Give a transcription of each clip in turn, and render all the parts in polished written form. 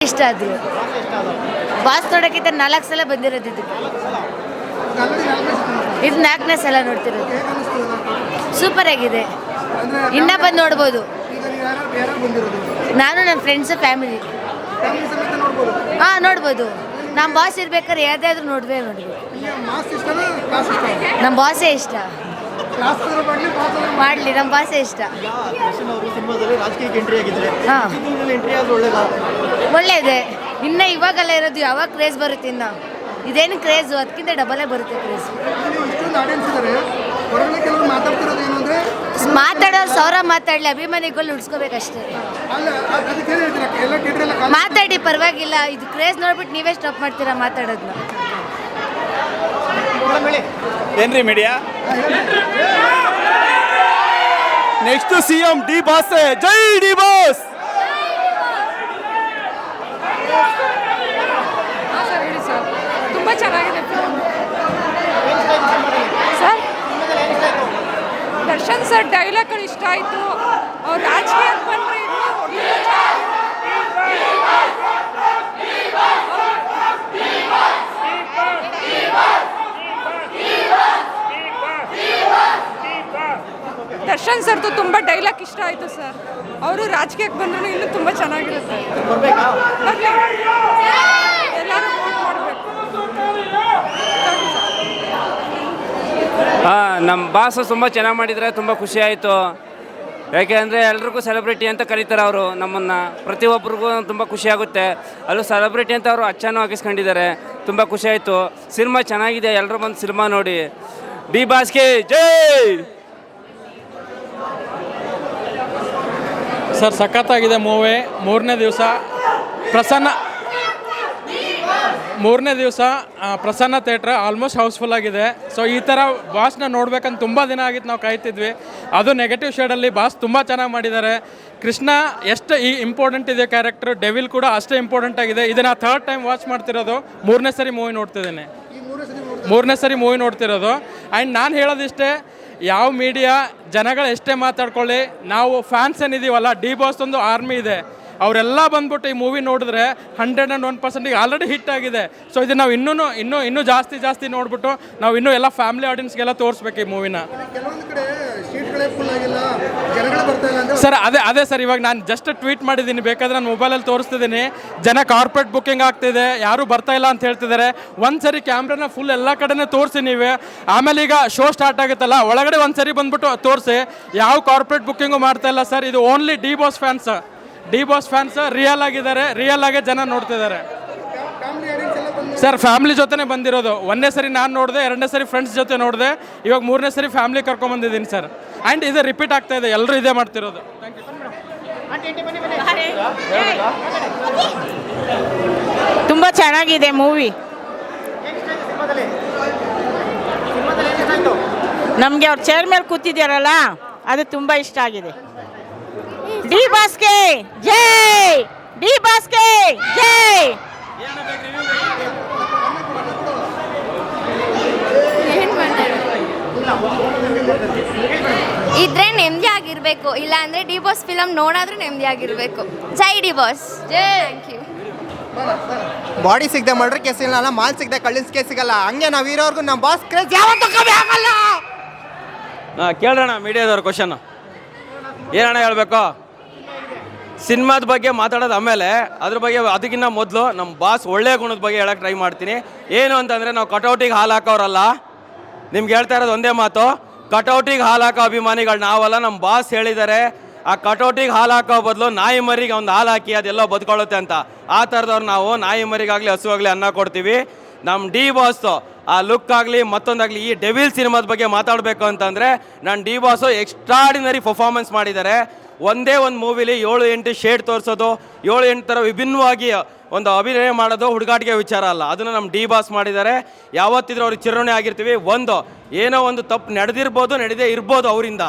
ಇಷ್ಟ ಆದ್ರು ಬಾಸ್ ನೋಡೋಕ್ಕಿಂತ 4 ಸಲ ಬಂದಿರೋದು ಇದು 4ನೇ ಸಲ ನೋಡ್ತಿರೋದು. ಸೂಪರ್ ಆಗಿದೆ, ಇನ್ನ ಬಂದು ನೋಡ್ಬೋದು. ನಾನು ನನ್ನ ಫ್ರೆಂಡ್ಸು ಫ್ಯಾಮಿಲಿ ನೋಡ್ಬೋದು. ನಮ್ಮ ಬಾಸ್ ಇರ್ಬೇಕಾದ್ರೆ ಯಾವುದಾದ್ರೂ ನೋಡ್ಬೇಕು. ನಮ್ಮ ಬಾಸೇ ಇಷ್ಟ ಮಾಡಲಿ, ನಮ್ಮ ಬಾಸೇ ಇಷ್ಟ. ಒಳ್ಳೆಯದೆ. ಇನ್ನು ಇವಾಗೆಲ್ಲ ಇರೋದು ಯಾವಾಗ ಕ್ರೇಜ್ ಬರುತ್ತೆ, ಇನ್ನು ಇದೇನು ಕ್ರೇಜು ಅದಕ್ಕಿಂತ ಡಬಲೇ ಬರುತ್ತೆ ಕ್ರೇಜ್. ಮಾತಾಡೋರು 1000 ಮಾತಾಡಲಿ, ಅಭಿಮಾನಿಗಳು ಉಳಿಸ್ಕೋಬೇಕಷ್ಟೇ. ಮಾತಾಡಿ ಪರವಾಗಿಲ್ಲ, ಇದು ಕ್ರೇಜ್ ನೋಡ್ಬಿಟ್ಟು ನೀವೇ ಸ್ಟಾಪ್ ಮಾಡ್ತೀರಾ ಮಾತಾಡೋದನ್ನ. ಏನ್ರಿ media next CM D boss. ಜೈ ಡಿ ಬಾಸ್. ತುಂಬ ಚೆನ್ನಾಗಿದೆ ಸರ್. ದರ್ಶನ್ ಸರ್ ಡೈಲಾಗ್ಗಳು ಇಷ್ಟ ಆಯಿತು. ಅವ್ರು ರಾಜಕೀಯಕ್ಕೆ ಬಂದರೆ ದರ್ಶನ್ ಸರ್ದು ತುಂಬ ಡೈಲಾಗ್ ಇಷ್ಟ ಆಯಿತು ಸರ್. ಅವರು ರಾಜಕೀಯಕ್ಕೆ ಬಂದ್ರೂ ಇನ್ನೂ ತುಂಬ ಚೆನ್ನಾಗಿರುತ್ತೆ. ಎಲ್ಲರೂ ನಮ್ಮ ಬಾಸು ತುಂಬ ಚೆನ್ನಾಗಿ ಮಾಡಿದರೆ ತುಂಬ ಖುಷಿ ಆಯಿತು. ಯಾಕೆಂದರೆ ಎಲ್ರಿಗೂ ಸೆಲೆಬ್ರಿಟಿ ಅಂತ ಕರೀತಾರೆ ಅವರು ನಮ್ಮನ್ನು. ಪ್ರತಿಯೊಬ್ಬರಿಗೂ ತುಂಬ ಖುಷಿಯಾಗುತ್ತೆ. ಅಲ್ಲೂ ಸೆಲೆಬ್ರಿಟಿ ಅಂತ ಅವರು ಅಚ್ಚನೂ ಹಾಕಿಸ್ಕೊಂಡಿದ್ದಾರೆ. ತುಂಬ ಖುಷಿ ಆಯಿತು. ಸಿನಿಮಾ ಚೆನ್ನಾಗಿದೆ, ಎಲ್ಲರೂ ಬಂದು ಸಿನಿಮಾ ನೋಡಿ. ಡಿ ಬಾಸ್ಗೆ ಜೈ. ಸರ್ ಸಖತ್ತಾಗಿದೆ ಮೂವಿ. ಮೂರನೇ ದಿವಸ ಪ್ರಸನ್ನ ಥಿಯೇಟ್ರ್ ಆಲ್ಮೋಸ್ಟ್ ಹೌಸ್ಫುಲ್ ಆಗಿದೆ. ಸೊ ಈ ಥರ ಬಾಸ್ನ ನೋಡ್ಬೇಕಂತ ತುಂಬ ದಿನ ಆಗಿತ್ತು, ನಾವು ಕಾಯ್ತಿದ್ವಿ. ಅದು ನೆಗೆಟಿವ್ ಶೇಡಲ್ಲಿ ಬಾಸ್ ತುಂಬ ಚೆನ್ನಾಗಿ ಮಾಡಿದ್ದಾರೆ. ಕೃಷ್ಣ ಎಷ್ಟು ಇಂಪಾರ್ಟೆಂಟ್ ಇದೆ ಕ್ಯಾರೆಕ್ಟರ್, ಡೆವಿಲ್ ಕೂಡ ಅಷ್ಟೇ ಇಂಪಾರ್ಟೆಂಟ್ ಆಗಿದೆ. ಇದನ್ನು 3rd ಟೈಮ್ ವಾಚ್ ಮಾಡ್ತಿರೋದು, 3ನೇ ಸರಿ ಮೂವಿ ನೋಡ್ತಿದ್ದೀನಿ. 3ನೇ ಸರಿ ಮೂವಿ ನೋಡ್ತಿರೋದು. ಆ್ಯಂಡ್ ನಾನು ಹೇಳೋದಿಷ್ಟೇ, ಯಾವ ಮೀಡಿಯಾ ಜನಗಳು ಎಷ್ಟೇ ಮಾತಾಡ್ಕೊಳ್ಳಿ, ನಾವು ಫ್ಯಾನ್ಸ್ ಏನಿದ್ದೀವಲ್ಲ, ಡಿ ಬಾಸ್ ಒಂದು ಆರ್ಮಿ ಇದೆ. ಅವರೆಲ್ಲ ಬಂದ್ಬಿಟ್ಟು ಈ ಮೂವಿ ನೋಡಿದ್ರೆ 101% ಆಲ್ರೆಡಿ ಹಿಟ್ ಆಗಿದೆ. ಸೊ ಇದು ನಾವು ಇನ್ನೂ ಜಾಸ್ತಿ ನೋಡ್ಬಿಟ್ಟು ನಾವು ಇನ್ನೂ ಎಲ್ಲ ಫ್ಯಾಮಿಲಿ ಆಡಿಯನ್ಸ್ಗೆಲ್ಲ ತೋರಿಸ್ಬೇಕು ಈ ಮೂವಿನ. ಸರ್ ಅದೇ ಸರ್, ಇವಾಗ ನಾನು ಜಸ್ಟ್ ಟ್ವೀಟ್ ಮಾಡಿದ್ದೀನಿ, ಬೇಕಾದ್ರೆ ನಾನು ಮೊಬೈಲಲ್ಲಿ ತೋರಿಸ್ತಿದ್ದೀನಿ. ಜನ ಕಾರ್ಪೊರೇಟ್ ಬುಕ್ಕಿಂಗ್ ಆಗ್ತಿದೆ, ಯಾರೂ ಬರ್ತಾ ಇಲ್ಲ ಅಂತ ಹೇಳ್ತಿದ್ದಾರೆ. ಒಂದ್ಸರಿ ಕ್ಯಾಮ್ರಾನ ಫುಲ್ ಎಲ್ಲ ಕಡೆನೇ ತೋರಿಸಿ ನೀವೇ. ಆಮೇಲೆ ಈಗ ಶೋ ಸ್ಟಾರ್ಟ್ ಆಗುತ್ತಲ್ಲ, ಒಳಗಡೆ ಒಂದ್ಸರಿ ಬಂದ್ಬಿಟ್ಟು ತೋರಿಸಿ. ಯಾವ ಕಾರ್ಪೊರೇಟ್ ಬುಕ್ಕಿಂಗು ಮಾಡ್ತಾ ಇಲ್ಲ ಸರ್. ಇದು only D boss fans real ಆಗಿದ್ದಾರೆ, ರಿಯಲ್ ಆಗೇ ಜನ ನೋಡ್ತಿದ್ದಾರೆ ಸರ್. ಫ್ಯಾಮಿಲಿ ಜೊತೆನೇ ಬಂದಿರೋದು. 1ನೇ ಸರಿ ನಾನು ನೋಡಿದೆ, 2ನೇ ಸರಿ ಫ್ರೆಂಡ್ಸ್ ಜೊತೆ ನೋಡಿದೆ, ಇವಾಗ 3ನೇ ಸರಿ ಫ್ಯಾಮಿಲಿ ಕರ್ಕೊಂಬಂದಿದ್ದೀನಿ ಸರ್. ಆ್ಯಂಡ್ ಇದು ರಿಪೀಟ್ ಆಗ್ತಾ ಇದೆ, ಎಲ್ಲರೂ ಇದೇ ಮಾಡ್ತಿರೋದು. ತುಂಬ ಚೆನ್ನಾಗಿದೆ ಮೂವಿ. ನಮಗೆ ಅವ್ರ ಚೇರ್ ಮೇಲೆ ಕೂತಿದ್ದಾರಲ್ಲ, ಅದು ತುಂಬ ಇಷ್ಟ ಆಗಿದೆ. ಡಿ ಬಾಸ್ಗೆ ಜೈ, ಡಿ ಬಾಸ್ಗೆ ಜೈ. ಇದ್ರೆ ನೆಮ್ಮದಿ ಆಗಿರ್ಬೇಕು, ಇಲ್ಲ ಅಂದ್ರೆ ಡಿ ಬಾಸ್ ಫಿಲಮ್ ನೋಡಾದ್ರೂ ನೆಮ್ಮದಿ ಆಗಿರ್ಬೇಕು. ಜೈ ಡಿ ಬಾಸ್ ಜೈ. Thank you. ಬಾಡಿ ಸಿಗದೆ ಮರ್ಡರ್ ಕೇಸ್ ಇಲ್ಲ, ಮಾಲ್ ಸಿಗದೆ ಕಳ್ಳಿನ ಕೇಸ್ ಸಿಗಲ್ಲ. ಹಂಗೆ ನಾವು ಇರೋರ್ಗು ನಮ್ಮ ಬಾಸ್ ಕ್ರೇಜ್ ಯಾವತ್ತೂ ಕಮ್ಮಿ ಆಗಲ್ಲ. ಕೇಳೋಣ ಮೀಡಿಯಾದವ್ರ ಕ್ವಶನ್ ಏನಣ್ಣ ಹೇಳಬೇಕು. ಸಿನಿಮಾದ ಬಗ್ಗೆ ಮಾತಾಡೋದು ಆಮೇಲೆ, ಅದ್ರ ಬಗ್ಗೆ ಅದಕ್ಕಿಂತ ಮೊದಲು ನಮ್ಮ ಬಾಸ್ ಒಳ್ಳೆಯ ಗುಣದ ಬಗ್ಗೆ ಹೇಳಕ್ಕೆ ಟ್ರೈ ಮಾಡ್ತೀನಿ. ಏನು ಅಂತಂದರೆ, ನಾವು ಕಟೌಟಿಗೆ ಹಾಲು ಹಾಕೋರಲ್ಲ. ನಿಮ್ಗೆ ಹೇಳ್ತಾ ಇರೋದು ಒಂದೇ ಮಾತು, ಕಟೌಟಿಗೆ ಹಾಲು ಹಾಕೋ ಅಭಿಮಾನಿಗಳು ನಾವಲ್ಲ. ನಮ್ಮ ಬಾಸ್ ಹೇಳಿದ್ದಾರೆ, ಆ ಕಟೌಟಿಗೆ ಹಾಲು ಹಾಕೋ ಬದಲು ನಾಯಿ ಮರಿಗೆ ಒಂದು ಹಾಲು ಹಾಕಿ ಅದೆಲ್ಲೋ ಬದುಕೊಳ್ಳುತ್ತೆ ಅಂತ. ಆ ಥರದವ್ರು ನಾವು. ನಾಯಿ ಮರಿಗಾಗಲಿ ಹಸು ಆಗಲಿ ಅನ್ನ ಕೊಡ್ತೀವಿ. ನಮ್ಮ ಡಿ ಬಾಸ್ದು ಆ ಲುಕ್ ಆಗಲಿ ಮತ್ತೊಂದಾಗಲಿ, ಈ ಡೆವಿಲ್ ಸಿನಿಮಾದ ಬಗ್ಗೆ ಮಾತಾಡಬೇಕು ಅಂತಂದರೆ, ನನ್ನ ಡಿ ಬಾಸು ಎಕ್ಸ್ಟ್ರಾಡಿನರಿ ಪರ್ಫಾರ್ಮೆನ್ಸ್ ಮಾಡಿದ್ದಾರೆ. ಒಂದೇ ಒಂದು ಮೂವಿಲಿ 7-8 ಶೇಡ್ ತೋರಿಸೋದು, 7-8 ಥರ ವಿಭಿನ್ನವಾಗಿ ಒಂದು ಅಭಿನಯ ಮಾಡೋದು ಹುಡುಗಾಟಿಗೆ ವಿಚಾರ ಅಲ್ಲ. ಅದನ್ನು ನಮ್ಮ ಡಿ ಬಾಸ್ ಮಾಡಿದ್ದಾರೆ. ಯಾವತ್ತಿದ್ರೂ ಅವ್ರಿಗೆ ಚಿರಋಣಿ ಆಗಿರ್ತೀವಿ. ಏನೋ ಒಂದು ತಪ್ಪು ನಡೆದೇ ಇರ್ಬೋದು ಅವರಿಂದ.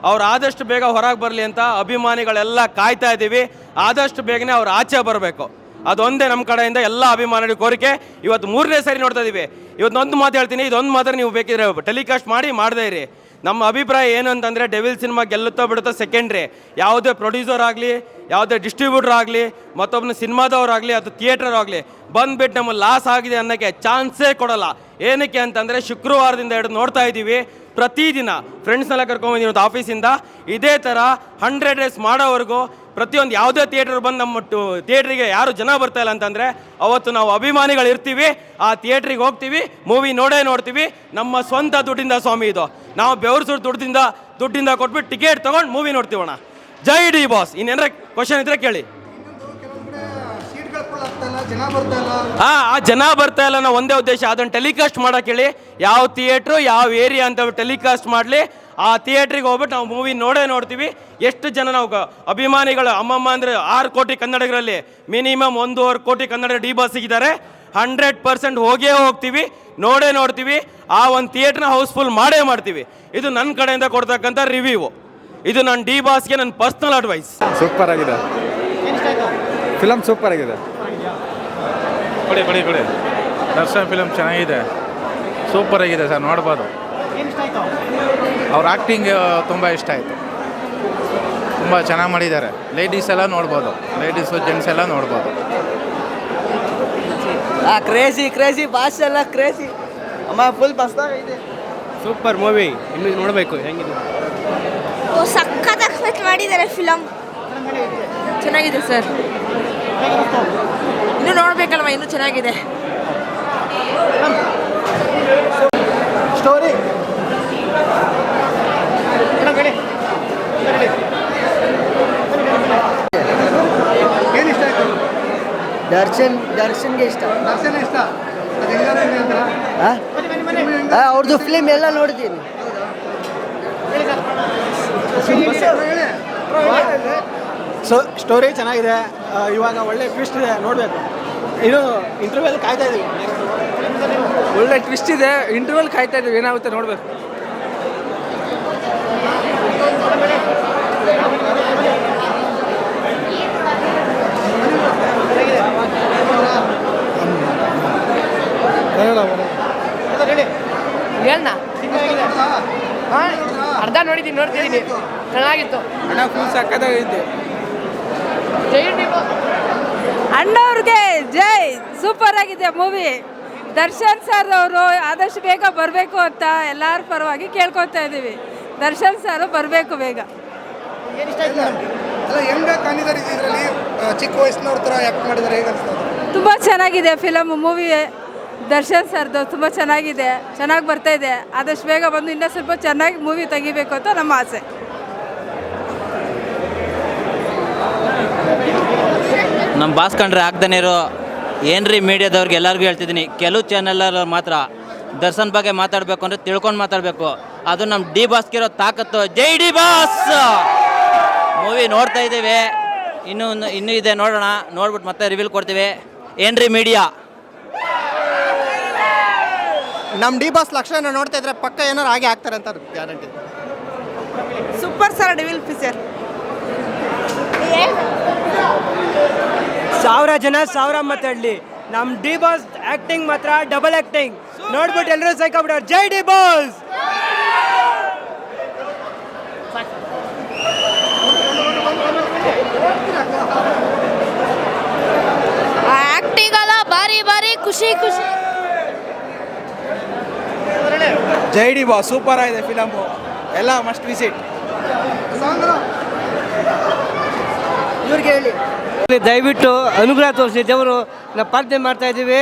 ಅವ್ರು ಆದಷ್ಟು ಬೇಗ ಹೊರಗೆ ಬರಲಿ ಅಂತ ಅಭಿಮಾನಿಗಳೆಲ್ಲ ಕಾಯ್ತಾ ಇದ್ದೀವಿ. ಆದಷ್ಟು ಬೇಗನೆ ಅವ್ರು ಆಚೆ ಬರಬೇಕು. ಅದೊಂದೇ ನಮ್ಮ ಕಡೆಯಿಂದ ಎಲ್ಲ ಅಭಿಮಾನಿಗಳ ಕೋರಿಕೆ. ಇವತ್ತು 3ನೇ ಸರಿ ನೋಡ್ತಾ ಇದ್ದೀವಿ. ಇವತ್ತೊಂದು ಮಾತು ಹೇಳ್ತೀನಿ, ಇದೊಂದು ಮಾತ್ರ ನೀವು ಬೇಕಿದ್ರೆ ಟೆಲಿಕಾಸ್ಟ್ ಮಾಡದೇ ಇರಿ. ನಮ್ಮ ಅಭಿಪ್ರಾಯ ಏನು ಅಂತಂದರೆ ಡೆವಿಲ್ ಸಿನಿಮಾ ಗೆಲ್ಲುತ್ತೋ ಬಿಡುತ್ತೋ ಸೆಕೆಂಡ್ರಿ. ಯಾವುದೇ ಪ್ರೊಡ್ಯೂಸರ್ ಆಗಲಿ, ಯಾವುದೇ ಡಿಸ್ಟ್ರಿಬ್ಯೂಟರ್ ಆಗಲಿ, ಮತ್ತೊಬ್ಬನ ಸಿನಿಮಾದವ್ರಾಗಲಿ ಅದು ಥಿಯೇಟರ್ ಆಗಲಿ ಬಂದುಬಿಟ್ಟು ನಮಗೆ ಲಾಸ್ ಆಗಿದೆ ಅನ್ನೋಕ್ಕೆ ಚಾನ್ಸೇ ಕೊಡೋಲ್ಲ. ಏನಕ್ಕೆ ಅಂತಂದರೆ ಶುಕ್ರವಾರದಿಂದ ಹಿಡಿದು ನೋಡ್ತಾ ಇದ್ದೀವಿ, ಪ್ರತಿದಿನ ಫ್ರೆಂಡ್ಸ್ನೆಲ್ಲ ಕರ್ಕೊಂಬಂದಿರೋದು ಆಫೀಸಿಂದ ಇದೇ ಥರ 100 ಡೇಸ್ ಮಾಡೋವರೆಗೂ ಪ್ರತಿಯೊಂದು ಯಾವುದೇ ಥಿಯೇಟರ್ ಬಂದು ನಮ್ಮ ಥಿಯೇಟ್ರಿಗೆ ಯಾರು ಜನ ಬರ್ತಾ ಇಲ್ಲ ಅಂತಂದರೆ ಅವತ್ತು ನಾವು ಅಭಿಮಾನಿಗಳು ಇರ್ತೀವಿ, ಆ ಥಿಯೇಟ್ರಿಗೆ ಹೋಗ್ತೀವಿ, ಮೂವಿ ನೋಡ್ತೀವಿ. ನಮ್ಮ ಸ್ವಂತ ದುಡ್ಡಿಂದ ಸ್ವಾಮಿ ಇದು, ನಾವು ಬೆವರು ಸುಟ್ಟು ದುಡ್ಡಿಂದ ಕೊಟ್ಬಿಟ್ಟು ಟಿಕೆಟ್ ತೊಗೊಂಡು ಮೂವಿ ನೋಡ್ತೀವಣ್ಣ. ಜೈ ಡಿ ಬಾಸ್. ಇನ್ನೇನಾರ ಕ್ವಶನ್ ಇದ್ರೆ ಕೇಳಿ. ಆ ಜನ ಬರ್ತಾ ಇಲ್ಲ ಅನ್ನೋ ಒಂದೇ ಉದ್ದೇಶ, ಅದನ್ನು ಟೆಲಿಕಾಸ್ಟ್ ಮಾಡೋಕೆ ಹೇಳಿ. ಯಾವ ಥಿಯೇಟ್ರು ಯಾವ ಏರಿಯಾ ಅಂತ ಟೆಲಿಕಾಸ್ಟ್ ಮಾಡಲಿ, ಆ ಥಿಯೇಟ್ರಿಗೆ ಹೋಗ್ಬಿಟ್ಟು ನಾವು ಮೂವಿ ನೋಡ್ತೀವಿ. ಎಷ್ಟು ಜನ ನಾವು ಅಭಿಮಾನಿಗಳು ಅಮ್ಮಮ್ಮ ಅಂದರೆ 6 ಕೋಟಿ ಕನ್ನಡಿಗರಲ್ಲಿ ಮಿನಿಮಮ್ 1.5 ಕೋಟಿ ಕನ್ನಡ ಡಿ ಬಾಸ್ ಸಿಗಿದ್ದಾರೆ. 100% ಹೋಗ್ತೀವಿ, ನೋಡ್ತೀವಿ. ಆ ಒಂದು ಥಿಯೇಟ್ರ್ನ ಹೌಸ್ಫುಲ್ ಮಾಡ್ತೀವಿ. ಇದು ನನ್ನ ಕಡೆಯಿಂದ ಕೊಡ್ತಕ್ಕಂಥ ರಿವ್ಯೂ. ಇದು ನನ್ನ ಡಿ ಬಾಸ್ಗೆ ನನ್ನ ಪರ್ಸ್ನಲ್ ಅಡ್ವೈಸ್. ಸೂಪರ್ ಆಗಿದೆ ಫಿಲಮ್, ಸೂಪರ್ ಆಗಿದೆ. ಕೊಡಿ ದರ್ಶನ್ ಫಿಲಮ್ ಚೆನ್ನಾಗಿದೆ, ಸೂಪರ್ ಆಗಿದೆ ಸರ್, ನೋಡ್ಬೋದು. ಅವ್ರ ಆ್ಯಕ್ಟಿಂಗ್ ತುಂಬ ಇಷ್ಟ ಆಯಿತು, ತುಂಬ ಚೆನ್ನಾಗಿ ಮಾಡಿದ್ದಾರೆ. ಲೇಡೀಸ್ ಎಲ್ಲ ನೋಡ್ಬೋದು, ಲೇಡೀಸು ಜೆಂಟ್ಸ್ ಎಲ್ಲ ನೋಡ್ಬೋದು. ಕ್ರೇಜಿ ಬಾಸ್ ಎಲ್ಲ ಕ್ರೇಜಿ ಅಮ್ಮ, ಫುಲ್ ಬಸ್ತಾಗಿದೆ. ಸೂಪರ್ ಮೂವಿ, ಇನ್ನು ನೋಡಬೇಕು ಹೆಂಗಿದೆ. ಸಖತ್ ಮಾಡಿದ್ದಾರೆ ಫಿಲಮ್. ಚೆನ್ನಾಗಿದೆ ಸರ್, ಇನ್ನೂ ನೋಡ್ಬೇಕಲ್ವ, ಇನ್ನೂ ಚೆನ್ನಾಗಿದೆ. ಸ್ಟೋರಿ ಏನಿಷ್ಟ ಆಯ್ತು? ದರ್ಶನ್ಗೆ ಇಷ್ಟ. ದರ್ಶನ ಇಷ್ಟ. ಅವ್ರದ್ದು ಫಿಲ್ಮ್ ಎಲ್ಲ ನೋಡಿದ್ದೀನಿ. ಸ್ಟೋರಿ ಚೆನ್ನಾಗಿದೆ. ಇವಾಗ ಒಳ್ಳೆ ಟ್ವಿಸ್ಟ್ ಇದೆ, ನೋಡಬೇಕು. ಇದು ಇಂಟರ್ವ್ಯೂಲ್ ಕಾಯ್ತಾ ಇದೀವಿ. ಒಳ್ಳೆ ಟ್ವಿಸ್ಟ್ ಇದೆ, ಇಂಟರ್ವಲ್ ಕಾಯ್ತಾ ಇದ್ದೀವಿ, ಏನಾಗುತ್ತೆ ನೋಡ್ಬೇಕು. ಹೇಳಣ್ಣ, ಅರ್ಧ ನೋಡ್ತಿದ್ದೀನಿ, ಚೆನ್ನಾಗಿತ್ತು ಅಣ್ಣ, ಫುಲ್ ಸಕ್ಕತ್ತಾಗೈತೆ. ಅಣ್ಣವ್ರಿಗೆ ಜೈ. ಸೂಪರ್ ಆಗಿದೆ ಮೂವಿ. ದರ್ಶನ್ ಸರ್ ಅವರು ಆದಷ್ಟು ಬೇಗ ಬರಬೇಕು ಅಂತ ಎಲ್ಲರ ಪರವಾಗಿ ಕೇಳ್ಕೊತಾ ಇದ್ದೀವಿ. ದರ್ಶನ್ ಸರ್ ಬರಬೇಕು ಬೇಗ. ಚಿಕ್ಕ ವಯಸ್ಸಿನವ್ರ ಥರ ಆ್ಯಕ್ಟ್ ಮಾಡಿದ್ದಾರೆ, ಹೇಗೆ ಅನಿಸ್ತದೆ? ತುಂಬ ಚೆನ್ನಾಗಿದೆ ಫಿಲಮ್, ಮೂವಿ. ದರ್ಶನ್ ಸರ್ದು ತುಂಬ ಚೆನ್ನಾಗಿದೆ, ಚೆನ್ನಾಗಿ ಬರ್ತಾ ಇದೆ. ಆದಷ್ಟು ಬೇಗ ಬಂದು ಇನ್ನೂ ಸ್ವಲ್ಪ ಚೆನ್ನಾಗಿ ಮೂವಿ ತೆಗಿಬೇಕು ಅಂತ ನಮ್ಮ ಆಸೆ. ನಮ್ಮ ಬಾಸ್ ಕಂಡ್ರೆ ಆಗ್ತಾನೆ ಇರೋ ಏನ್ರಿ ಮೀಡಿಯಾದವ್ರಿಗೆ ಎಲ್ಲರಿಗೂ ಹೇಳ್ತಿದ್ದೀನಿ, ಕೆಲವು ಚಾನೆಲ್ ಮಾತ್ರ ದರ್ಶನ್ ಬಗ್ಗೆ ಮಾತಾಡಬೇಕು ಅಂದರೆ ತಿಳ್ಕೊಂಡು ಮಾತಾಡಬೇಕು. ಅದು ನಮ್ಮ ಡಿ ಬಾಸ್ಗಿರೋ ತಾಕತ್ತು. ಜೈ ಡಿ ಬಾಸ್. ಮೂವಿ ನೋಡ್ತಾ ಇದ್ದೀವಿ, ಇನ್ನೂ ಇದೆ, ನೋಡೋಣ. ನೋಡ್ಬಿಟ್ಟು ಮತ್ತೆ ರಿವ್ಯೂಲ್ ಕೊಡ್ತೀವಿ. ಏನ್ರಿ ಮೀಡಿಯಾ. ನಮ್ಮ ಡಿ ಬಾಸ್ ಲಕ್ಷಣ ನೋಡ್ತಾ ಇದ್ರೆ ಪಕ್ಕ ಏನಾರು ಹಾಗೆ ಆಗ್ತಾರೆ ಅಂತ guarantee. Super sir devil picture. 1000 ಜನ 1000 ಮಾತಾಡಲಿ, ನಮ್ಮ ಡಿ ಬಾಸ್ ಆ್ಯಕ್ಟಿಂಗ್ ಮಾತ್ರ ಡಬಲ್ ಆ್ಯಕ್ಟಿಂಗ್. ನೋಡ್ಬಿಟ್ಟು ಎಲ್ಲರೂ ಸೈಕಾಬಿಡೋರು. ಜೈ ಡಿ ಬಾಸ್. ಆ್ಯಕ್ಟಿಂಗ್ ಅಲ್ಲ, ಬಾರಿ ಖುಷಿ. ಜೈ ಡಿ ಬಾಸ್ ಸೂಪರ್ ಆಗಿದೆ ಫಿಲಮು, ಎಲ್ಲ ಮಸ್ಟ್ ವಿಸಿಟ್. ಇವ್ರಿಗೆ ಹೇಳಿ, ದಯವಿಟ್ಟು ಅನುಗ್ರಹ ತೋರಿಸಿ ದೇವರು. ನಾವು ಪ್ರಾರ್ಥನೆ ಮಾಡ್ತಾ ಇದ್ದೀವಿ,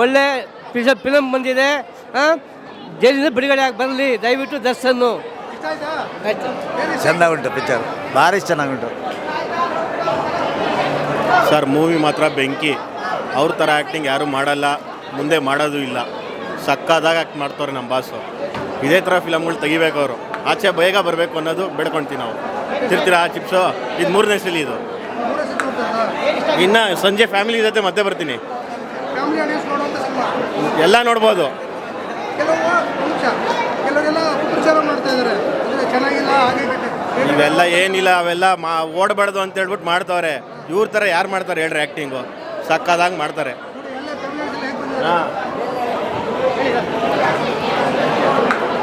ಒಳ್ಳೆ ಫಿಲಮ್ ಬಂದಿದೆ. ಜೈಲಿಂದ ಬಿಡುಗಡೆ ಆಗಿ ಬರಲಿ ದಯವಿಟ್ಟು ದರ್ಶನ್. ಆಯ್ತು, ಚೆನ್ನಾಗುಂಟು ಪಿಕ್ಚರ್, ಭಾರಿ ಚೆನ್ನಾಗುಂಟು ಸರ್. ಮೂವಿ ಮಾತ್ರ ಬೆಂಕಿ. ಅವ್ರ ಥರ ಆ್ಯಕ್ಟಿಂಗ್ ಯಾರೂ ಮಾಡಲ್ಲ, ಮುಂದೆ ಮಾಡೋದು ಇಲ್ಲ. ಸಕ್ಕದಾಗ ಆ್ಯಕ್ಟ್ ಮಾಡ್ತಾರೆ ನಮ್ಮ ಬಾಸು. ಇದೇ ಥರ ಫಿಲಮ್ಗಳು ತೆಗಿಬೇಕು ಅವರು. ಆಚೆ ಬೇಗ ಬರಬೇಕು ಅನ್ನೋದು ಬೇಡ್ಕೊಳ್ತೀವಿ ನಾವು. ತಿರ್ತೀರಾ ಚಿಪ್ಸು? ಇದು 3ನೇ ಸಲ ಇದು. ಇನ್ನು ಸಂಜೆ ಫ್ಯಾಮಿಲಿ ಜೊತೆ ಮತ್ತೆ ಬರ್ತೀನಿ, ಎಲ್ಲ ನೋಡ್ಬೋದು. ಇವೆಲ್ಲ ಏನಿಲ್ಲ, ಅವೆಲ್ಲ ಓಡಬಾರ್ದು ಅಂತ ಹೇಳ್ಬಿಟ್ಟು ಮಾಡ್ತವ್ರೆ. ಇವ್ರ ಥರ ಯಾರು ಮಾಡ್ತಾರೆ ಹೇಳ್ರಿ ಆ್ಯಕ್ಟಿಂಗು? ಸಕ್ಕದಾಗಿ ಮಾಡ್ತಾರೆ. ಹಾಂ.